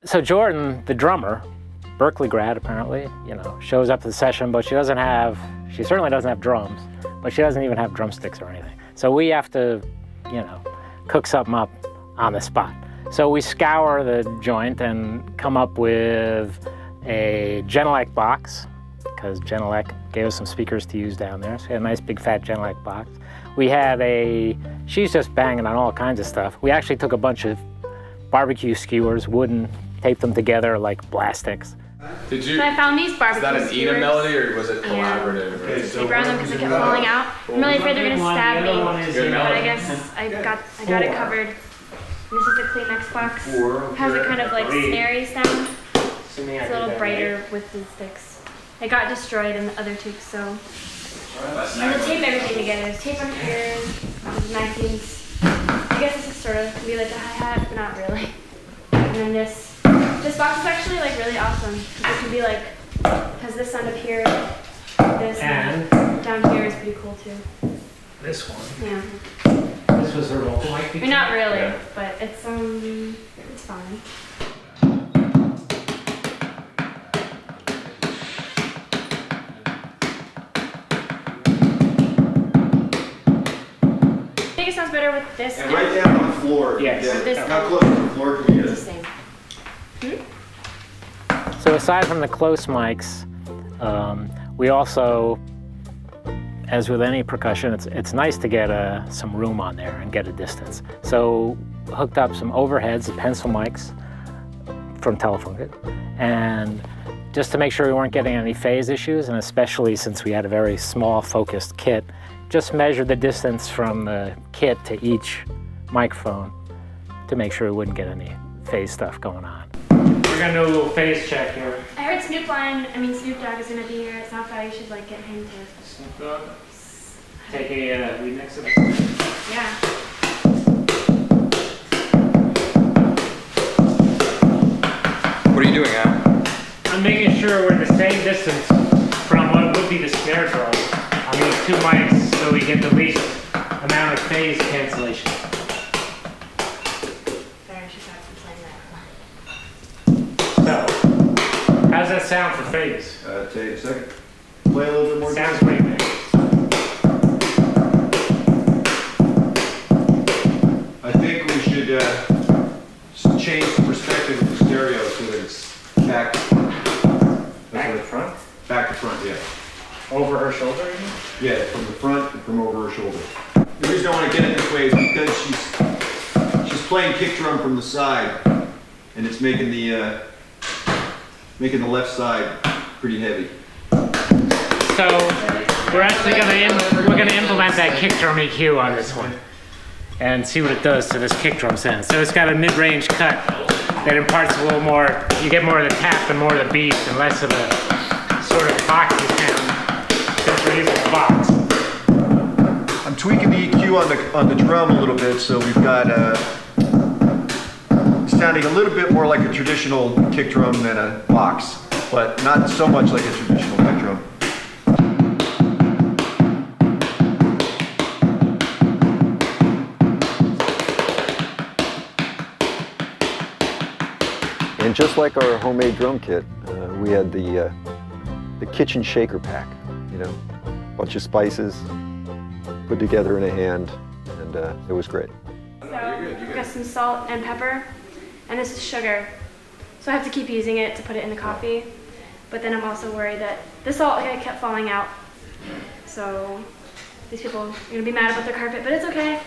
So Jordan, the drummer, Berkeley grad apparently, you know, shows up to the session, but she certainly doesn't have drums, but she doesn't even have drumsticks or anything. So we have to, you know, cook something up on the spot. So we scour the joint and come up with a Genelec box, because Genelec gave us some speakers to use down there. So we had a nice big fat Genelec box. We had she's just banging on all kinds of stuff. We actually took a bunch of barbecue skewers, wooden, taped them together like blastics. Did you? So I found these barbecue skewers. Is that an Ena melody or was it collaborative? Yeah. Okay, so around them because they kept falling out. I'm really afraid they're gonna stab me, but I guess I got it covered. This is the Kleenex box. Has a kind of like snary sound. It's a little brighter with the sticks. It got destroyed in the other two, so I'm gonna tape everything together. There's tape on here, there's 19s. I guess this is sort of be like a hi-hat, but not really. And then this box is actually like really awesome. It can be like, has this sound up here, this and down here is pretty cool too. This one. Yeah. This was her vocal mic. I mean, not really, but it's fine. I think it sounds better with this. And right down on the floor. Yes. Yeah. How close to the floor can we get? It's the same. So aside from the close mics, we also, as with any percussion, it's nice to get some room on there and get a distance. So hooked up some overheads, pencil mics from Telephone Kit, and just to make sure we weren't getting any phase issues, and especially since we had a very small focused kit, just measure the distance from the kit to each microphone to make sure we wouldn't get any phase stuff going on. We're gonna do a little phase check here. I heard Snoop Dogg is gonna be here at South by. You should like get him to. Snoop Dogg? Take a remix of it? Yeah. What are you doing, Al? I'm making sure we're the same distance from what would be the snare drum on these two mics so we get the least amount of phase cancellation. Sorry, I should have playing that. So, how's that sound for phase? Take a second. Play a little bit more. Sounds great, man. I think we should change the perspective of the stereo so that it's back. Back to front? Back to front, yeah. Over her shoulder, you mean? Yeah, from the front and from over her shoulder. The reason I want to get it this way is because she's playing kick drum from the side, and it's making the left side pretty heavy. So we're actually gonna implement that kick drum EQ on this one and see what it does to this kick drum sound. So it's got a mid-range cut that imparts a little more. You get more of the tap and more of the beat and less of a sort of boxy sound since we're using the box. I'm tweaking the EQ on the drum a little bit, so we've got sounding a little bit more like a traditional kick drum than a box, but not so much like a traditional kick drum. And just like our homemade drum kit, we had the kitchen shaker pack, you know, bunch of spices put together in a hand, and it was great. So I've got some salt and pepper, and this is sugar. So I have to keep using it to put it in the coffee, but then I'm also worried that the salt kept falling out. So these people are gonna be mad about their carpet, but it's okay.